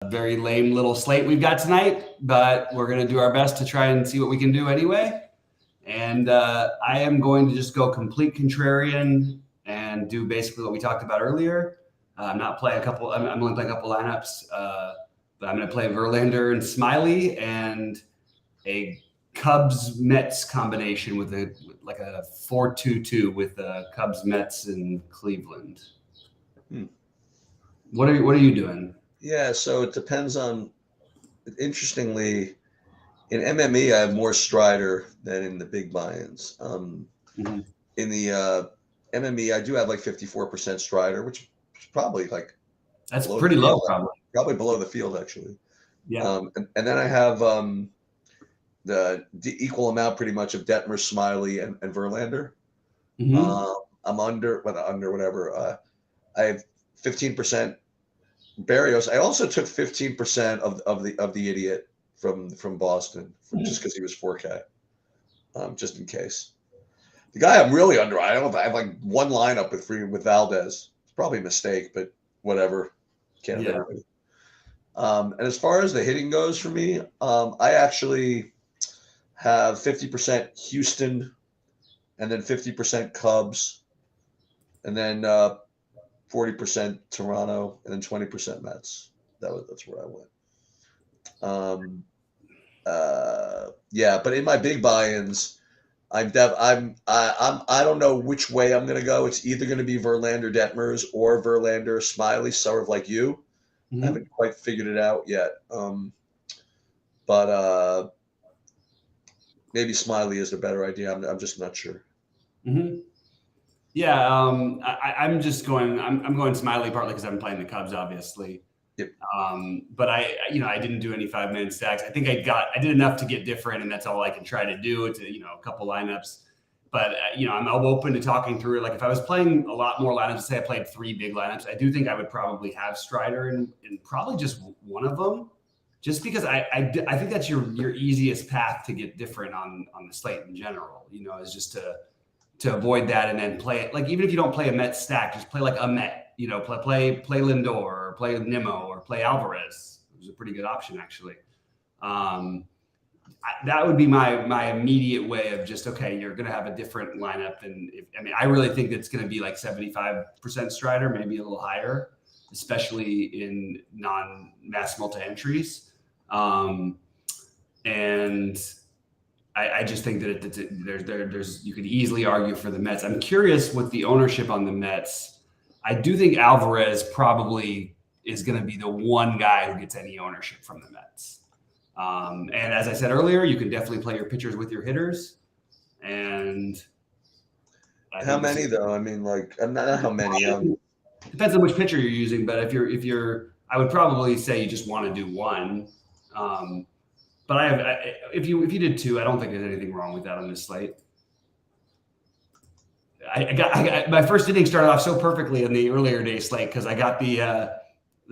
very lame little slate we've got tonight, but we're going to do our best to try and see what we can do anyway. And I am going to just go complete contrarian and do basically what we talked about earlier. I'm not playing a couple. I'm only playing a couple lineups, but I'm going to play Verlander and Smiley and a Cubs Mets combination with like a 4-2-2 with Cubs Mets in Cleveland. What are you doing? Yeah, so it depends on. Interestingly, in MME, I have more Strider than in the big buy-ins. Mhm. In the MME, I do have like 54% Strider, which is probably like That's below pretty the low, field, probably below the field actually. Yeah. And then I have the equal amount pretty much of Detmer, Smiley, and Verlander. Mm-hmm. I'm under whatever. I have 15% Barrios. I also took 15% of the idiot from Boston just because he was 4K, just in case. The guy I'm really under. I don't know. I have like one lineup with Valdez. It's probably a mistake, but whatever. Can't have everybody. And as far as the hitting goes for me, I actually have 50% Houston, and then 50% Cubs, and then 40% Toronto, and then 20% Mets. That's where I went. Yeah, but in my big buy-ins, I don't know which way I'm gonna go. It's either gonna be Verlander Detmers or Verlander Smiley, sort of like you. Mm-hmm. I haven't quite figured it out yet. But maybe Smiley is the better idea. I'm just not sure. Mm-hmm. Yeah, I'm just going. I'm going Smiley partly because I'm playing the Cubs, obviously. Yep. But I didn't do any 5-minute stacks. I think I did enough to get different, and that's all I can try to do. It's a couple lineups. But I'm open to talking through it. Like if I was playing a lot more lineups, say I played 3 big lineups, I do think I would probably have Strider in probably just one of them, just because I think that's your easiest path to get different on the slate in general. Is just to avoid that and then play it. Like even if you don't play a Met stack, just play like a Met. Play Lindor or play Nimmo or play Alvarez. It was a pretty good option actually. That would be my immediate way of just you're going to have a different lineup than I really think it's going to be like 75% Strider, maybe a little higher, especially in non-mass multi-entries. And I just think that there's you could easily argue for the Mets. I'm curious with the ownership on the Mets. I do think Alvarez probably is going to be the one guy who gets any ownership from the Mets. And as I said earlier, you can definitely play your pitchers with your hitters. And how many though? I mean, like, not how many. Depends on which pitcher you're using, but if you're, I would probably say you just want to do one. But if you did 2, I don't think there's anything wrong with that on this slate. I got my first inning started off so perfectly in the earlier day slate because I got the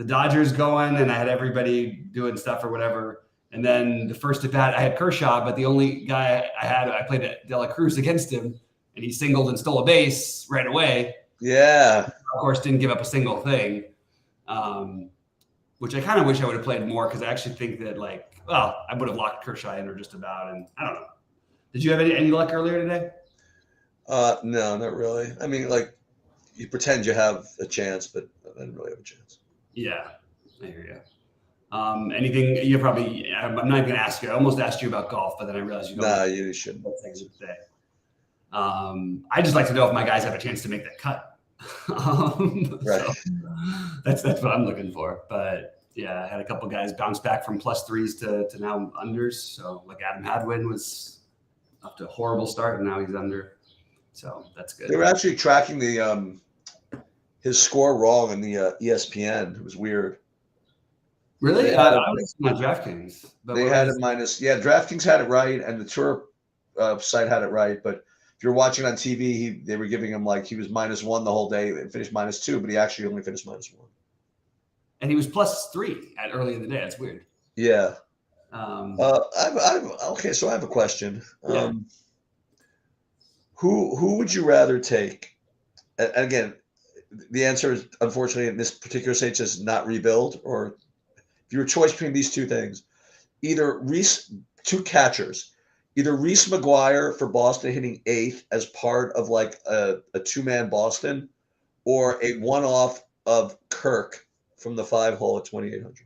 Dodgers going and I had everybody doing stuff or whatever. And then the first at bat, I had Kershaw, but the only guy I played De La Cruz against him, and he singled and stole a base right away. Yeah. Of course, didn't give up a single thing, which I kind of wish I would have played more because I actually think that I would have locked Kershaw in or just about, and I don't know. Did you have any luck earlier today? No, not really. I mean, like, you pretend you have a chance, but I didn't really have a chance. Yeah, I hear you. Anything you probably? I'm not even gonna ask you. I almost asked you about golf, but then I realized you don't. Nah, you shouldn't. Things to say. I just like to know if my guys have a chance to make that cut. Right. So that's what I'm looking for. But yeah, I had a couple guys bounce back from +3s to now unders. So like Adam Hadwin was up to a horrible start, and now he's under. So that's good. They were actually tracking his score wrong in the ESPN. It was weird. Really? I was on DraftKings. They had it minus. Yeah, DraftKings had it right, and the Tour site had it right. But if you're watching on TV, they were giving him like he was -1 the whole day and finished -2, but he actually only finished -1. And he was +3 at early in the day. That's weird. Yeah. Okay, so I have a question. Yeah. Who would you rather take? And again, the answer is unfortunately in this particular stage is not rebuild, or if you were a choice between these two things, either two catchers, either Reese McGuire for Boston hitting 8th as part of like a 2-man Boston, or a one-off of Kirk from the 5-hole at 2,800.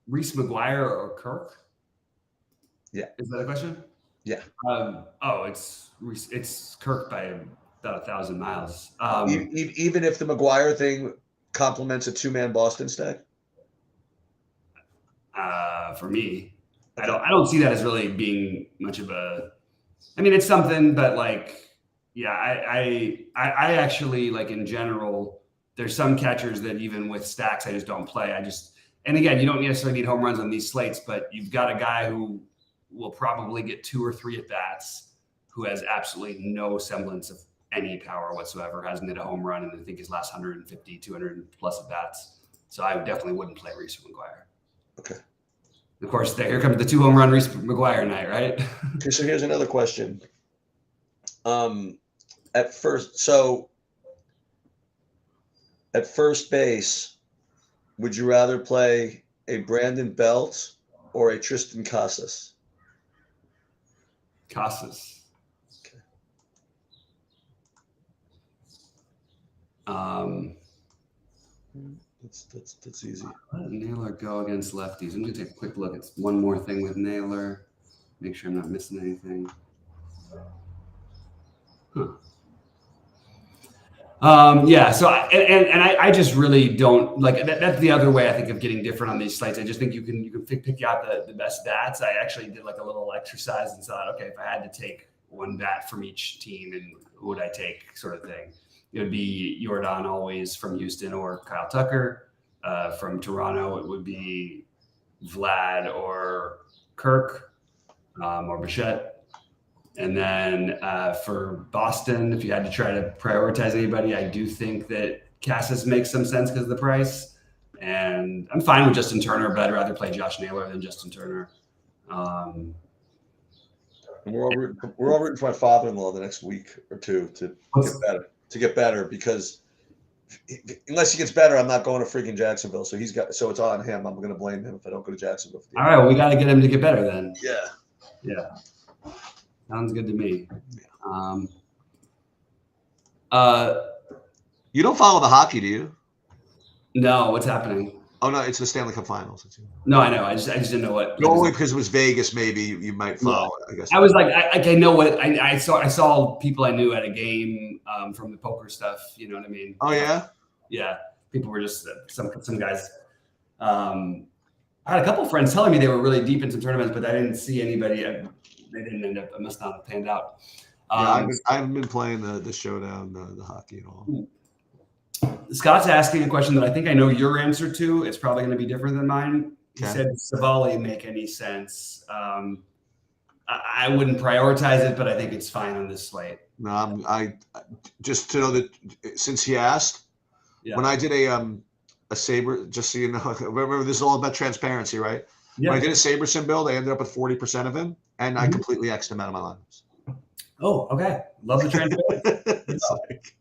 Reese McGuire or Kirk? Yeah. Is that a question? Yeah. It's Kirk by about 1,000 miles. Even if the McGuire thing complements a 2-man Boston stack? For me, I don't see that as really being much of a. I mean, it's something, but like, yeah, I actually like in general. There's some catchers that even with stacks, I just don't play. And again, you don't necessarily need home runs on these slates, but you've got a guy who will probably get 2 or 3 at bats, who has absolutely no semblance of any power whatsoever, hasn't hit a home run, and I think his last 150, 200 plus at bats. So I definitely wouldn't play Reese McGuire. Okay. Of course, here comes the 2 home run Reese McGuire night, right? Okay, so here's another question. At first base, would you rather play a Brandon Belt or a Tristan Casas? Casas. Okay. That's easy. How did Naylor go against lefties? I'm going to take a quick look. It's one more thing with Naylor. Make sure I'm not missing anything. Yeah. So I just really don't like that. That's the other way I think of getting different on these sites. I just think you can pick out the best bats. I actually did like a little exercise and thought, okay, if I had to take one bat from each team, and who would I take, sort of thing. It would be Jordan always from Houston, or Kyle Tucker. From Toronto, it would be Vlad or Kirk or Bichette. And then for Boston, if you had to try to prioritize anybody, I do think that Casas makes some sense because of the price. And I'm fine with Justin Turner, but I'd rather play Josh Naylor than Justin Turner. And we're all rooting for my father-in-law the next week or two to get better, because unless he gets better, I'm not going to freaking Jacksonville. So it's on him. I'm going to blame him if I don't go to Jacksonville. All right, well, we got to get him to get better then. Yeah. Sounds good to me. You don't follow the hockey, do you? No, what's happening? Oh no, it's the Stanley Cup Finals. No, I know. I just didn't know what. Only because it was Vegas. Maybe you might follow. I guess. I was like, I know what I saw. I saw people I knew at a game from the poker stuff. You know what I mean? Oh yeah. Yeah, people were just some guys. I had a couple of friends telling me they were really deep in some tournaments, but I didn't see anybody. They didn't end up. It must not have panned out. I haven't been playing the showdown, the hockey at all. Scott's asking a question that I think I know your answer to. It's probably going to be different than mine. He said, Savali make any sense? I wouldn't prioritize it, but I think it's fine on this slate. No, I just to know that since he asked, when I did a Saber, just so you know, remember this is all about transparency, right? Yeah. When I did a Saberson build, I ended up with 40% of him, and I completely X'd him out of my lineups. Oh, okay. Love the transparency.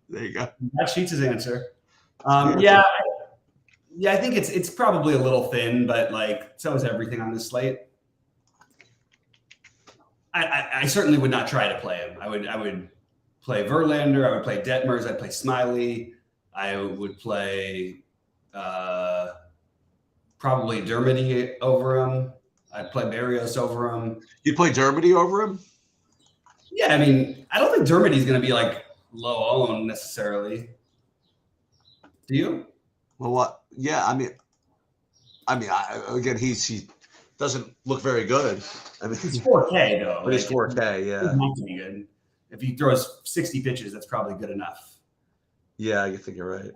There you go. That Sheets' answer. Yeah, I think it's probably a little thin, but like so is everything on this slate. I certainly would not try to play him. I would play Verlander. I would play Detmers. I'd play Smiley. I would play probably Dermody over him. I'd play Berrios over him. You'd play Dermody over him? Yeah, I mean, I don't think Dermody's going to be like low owned necessarily. Do you? Well, what? Yeah, I mean, again, he doesn't look very good. I mean, he's 4K though. But he's 4K, yeah. He's not to be good. If he throws 60 pitches, that's probably good enough. Yeah, I think you're right.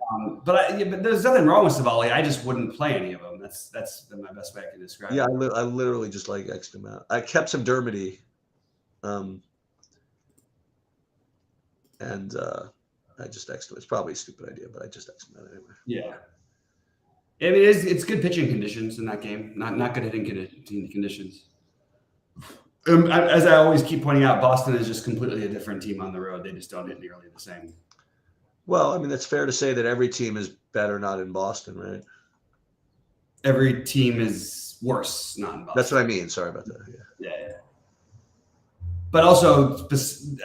But there's nothing wrong with Savali. I just wouldn't play any of them. That's my best way I can describe. Yeah, I literally just like X'd him out. I kept some Dermody, and I just X'd him. It's probably a stupid idea, but I just X'd him out anyway. Yeah. I mean, it's good pitching conditions in that game. Not good hitting conditions. As I always keep pointing out, Boston is just completely a different team on the road. They just don't hit nearly the same. Well, I mean, it's fair to say that every team is better not in Boston, right? Every team is worse, not in Boston. That's what I mean. Sorry about that. Yeah. But also,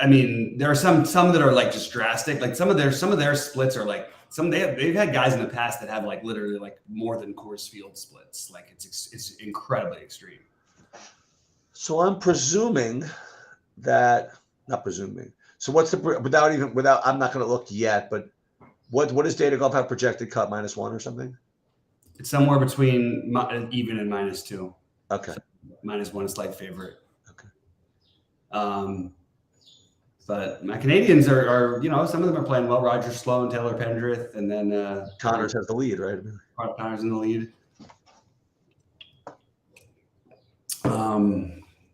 I mean, there are some that are like just drastic. Like some of their splits are like they've had guys in the past that have like literally like more than Coors Field splits. Like it's incredibly extreme. So I'm presuming that, not presuming. So what's without I'm not going to look yet, but what does Data Golf have projected cut -1 or something? It's somewhere between even and -2. Okay. So -1 is slight favorite. Okay. But my Canadians are some of them are playing well. Roger Sloan, Taylor Pendrith, and then Connors has the lead, right? Connors in the lead.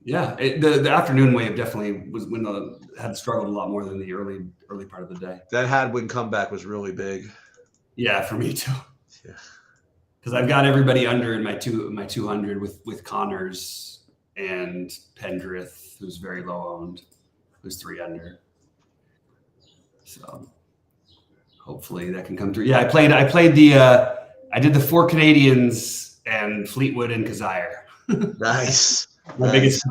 Yeah, the afternoon wave definitely was when had struggled a lot more than the early part of the day. That Hadwin comeback was really big. Yeah, for me too. Yeah, because I've got everybody under in my 200 with Connors and Pendrith, who's very low owned, who's 3 under. So hopefully that can come through. Yeah, I did the 4 Canadians and Fleetwood and Kazire. Nice. My biggest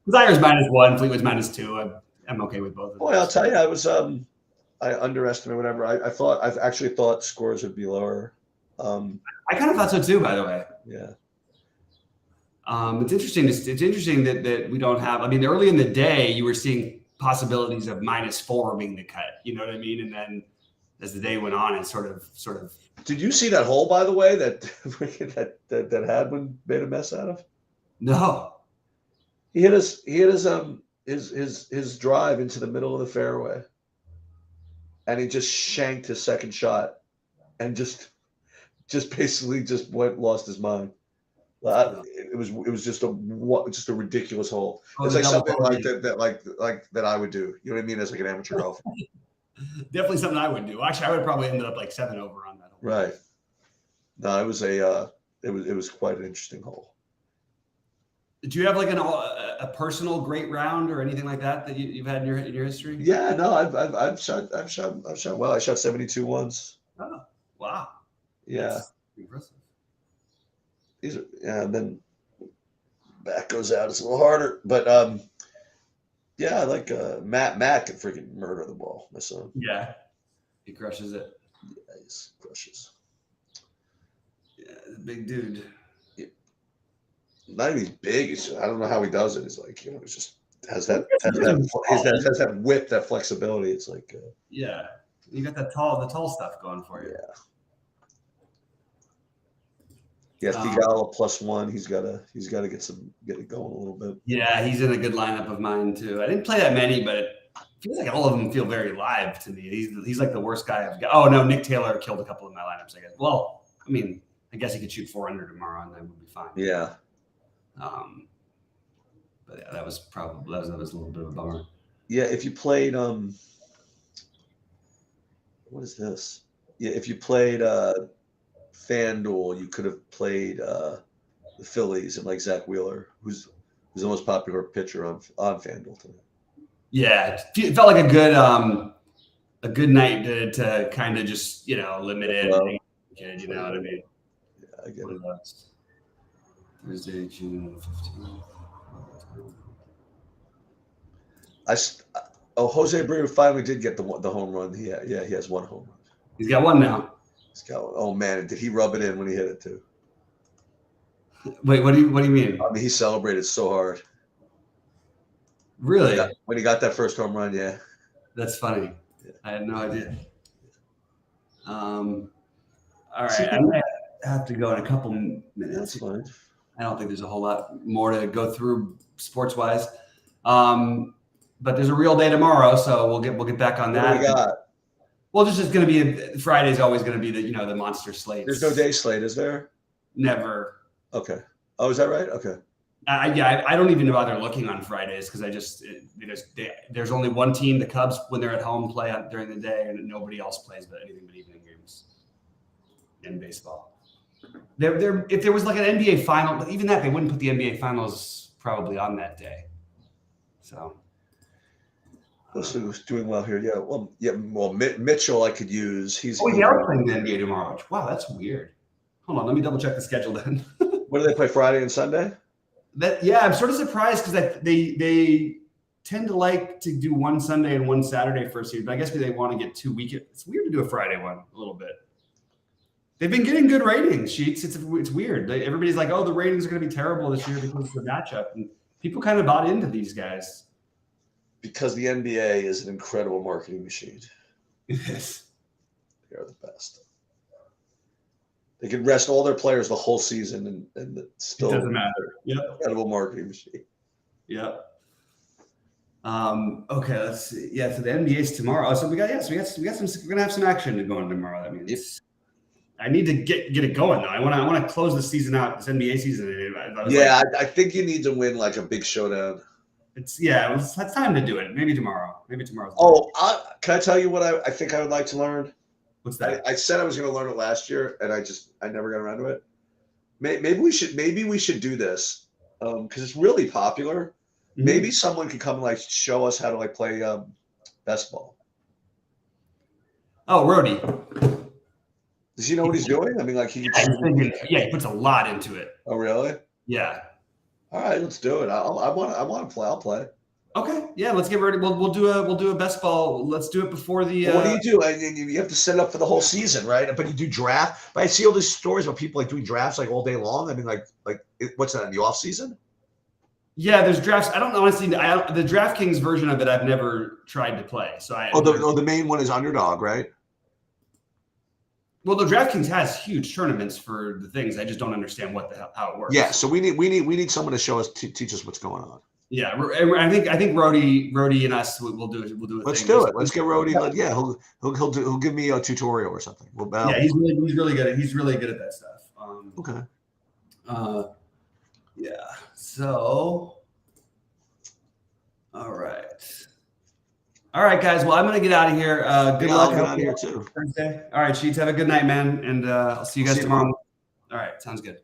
Kazire's -1, Fleetwood's -2. I'm okay with both of them. Boy, I'll tell you, I underestimated whatever. I've actually thought scores would be lower. I kind of thought so too, by the way. Yeah. It's interesting. It's interesting that we don't have. I mean, early in the day, you were seeing possibilities of -4 being the cut. You know what I mean? And then as the day went on, it sort of. Did you see that hole, by the way, that Hadwin made a mess out of? No. He hit his drive into the middle of the fairway, and he just shanked his second shot, and just basically lost his mind. It was just a ridiculous hole. It's like something like that I would do. You know what I mean? As like an amateur golfer. Definitely something I would do. Actually, I would have probably ended up like 7 over on that hole. Right. No, it was quite an interesting hole. Do you have like a personal great round or anything like that you've had in your history? Yeah, no, I've shot well. I shot 72 once. Oh, wow. Yeah. That's impressive. And then back goes out. It's a little harder, but yeah, I like Matt can freaking murder the ball. My son. Yeah, he crushes it. Yeah, he crushes. Yeah, big dude. Not even big. I don't know how he does it. It's like, it just has that whip, that flexibility. It's like yeah, you got the tall stuff going for you. Yeah, Thigala +1. He's got to get it going a little bit. Yeah, he's in a good lineup of mine too. I didn't play that many, but it feels like all of them feel very live to me. He's like the worst guy I've got. Oh no, Nick Taylor killed a couple of my lineups, I guess. Well, I mean, I guess he could shoot 4 under tomorrow, and that would be fine. Yeah. But yeah, that was a little bit of a bummer. Yeah, if you played what is this? Yeah, if you played FanDuel, you could have played the Phillies and like Zach Wheeler, who's the most popular pitcher on FanDuel today. Yeah, it felt like a good night to kind of just limit it. You know what I mean? Yeah, I get it. Thursday, June 15th. Jose Abreu finally did get the home run. He has 1 home run. He's got 1 now. He's got 1. Oh man, did he rub it in when he hit it too? Wait, what do you mean? I mean, he celebrated so hard. Really? When he got that first home run, yeah. That's funny. Yeah. I had no idea. All right, I might have to go in a couple minutes. That's fine. I don't think there's a whole lot more to go through sports-wise. But there's a real day tomorrow, so we'll get back on that. What do we got? Well, this is going to be Friday's always going to be the monster slate. There's no day slate, is there? Never. Okay. Oh, is that right? Okay. I don't even bother looking on Fridays because there's only one team, the Cubs, when they're at home, play during the day, and nobody else plays anything but evening games in baseball. If there was like an NBA final, but even that, they wouldn't put the NBA finals probably on that day. So. Listen, who's doing well here? Well, Mitchell I could use. He's they are playing the NBA tomorrow. Wow, that's weird. Hold on, let me double check the schedule then. What do they play, Friday and Sunday? I'm sort of surprised because they tend to like to do one Sunday and one Saturday first season, but I guess they want to get 2 weekends. It's weird to do a Friday one a little bit. They've been getting good ratings, Sheets. It's weird. Everybody's like, oh, the ratings are going to be terrible this year because of the matchup. And people kind of bought into these guys. Because the NBA is an incredible marketing machine. It is. They are the best. They can rest all their players the whole season and it still doesn't matter. Yep. Incredible marketing machine. Yep. Okay, let's see. Yeah, so the NBA's tomorrow. So we got some. We're gonna have some action going tomorrow. That means I need to get it going though. I want to close the season out. This NBA season. I think you need to win like a big showdown. It's time to do it. Maybe tomorrow. Can I tell you what I think I would like to learn? What's that? I said I was going to learn it last year, and I never got around to it. Maybe we should do this because it's really popular. Mm-hmm. Maybe someone could come and like show us how to like play best ball. Oh, Rody. Does he know what he's doing? I mean, like he puts a lot into it. Oh, really? Yeah. All right, let's do it. I want to play. I'll play. Okay, yeah, let's get ready. We'll do a best ball. Let's do it before the. What do you do? You have to set it up for the whole season, right? But you do draft. But I see all these stories about people like doing drafts like all day long. I mean, what's that in the off season? Yeah, there's drafts. I don't know honestly. The DraftKings version of it, I've never tried to play. So the main one is Underdog, right? Well, the DraftKings has huge tournaments for the things. I just don't understand how it works. Yeah, so we need someone to show us, teach us what's going on. Yeah, I think Rody and us will do it. We'll do it. Let's do it. Let's get Rody. Yeah, he'll give me a tutorial or something. Yeah, he's really good. He's really good at that stuff. Okay. Yeah. So, all right, guys. Well, I'm gonna get out of here. Good luck. I'll get out of here too. Thursday. All right, Sheets. Have a good night, man, and I'll see you guys tomorrow. All right, sounds good.